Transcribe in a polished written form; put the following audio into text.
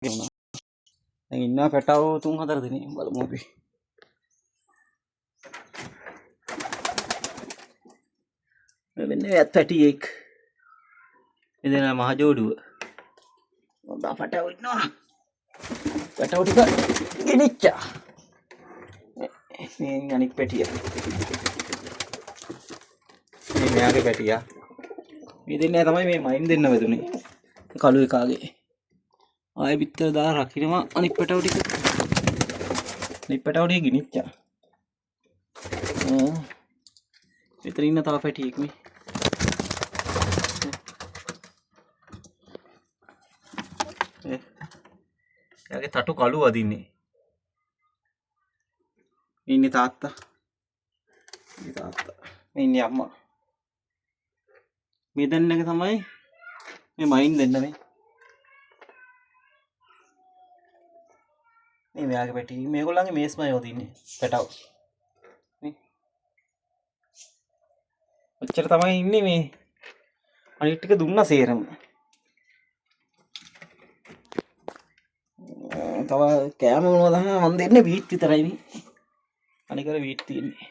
වුණා. දැන් ඉන්නවා පැටව 3-4 දිනේ බලමු අපි. මේ වෙන්නේ ඇත් පැටියෙක්. එදෙන මහ ජෝඩුව. හොඳ පැටව ඉන්නවා. පැටව ටික ගෙනිච්චා. මේ අනික් පැටිය. මේ මෙයාගේ පැටියා. මේ දෙන්නේ තමයි මේ මයින් දෙන්න වැදුනේ. කළු එකාගේ. ආයෙ පිටර දාලා රකින්නවා අනික් පැටව ටික. අනික් පැටව ටික ගෙනිච්චා. මෙතන ඉන්න තව පැටියෙක් මේ. එයාගේ තටු කළු වදින්නේ. ඉන්නේ තාත්තා. මේ තාත්තා. මේ ඉන්නේ අම්මා. මේ දෙන්නක තමයි මේ මයින් දෙන්න මේ. මේ මෙයාගේ පැටි මේගොල්ලන්ගේ මේස්මයි වදින්නේ පැටව. මේ. ඔච්චර තමයි ඉන්නේ මේ. අනිත් ටික දුන්නා සේරම. තව කෑම මොනවද මම දෙන්නේ වීට් විතරයි මේ. අනිකර වීට් තියෙන්නේ.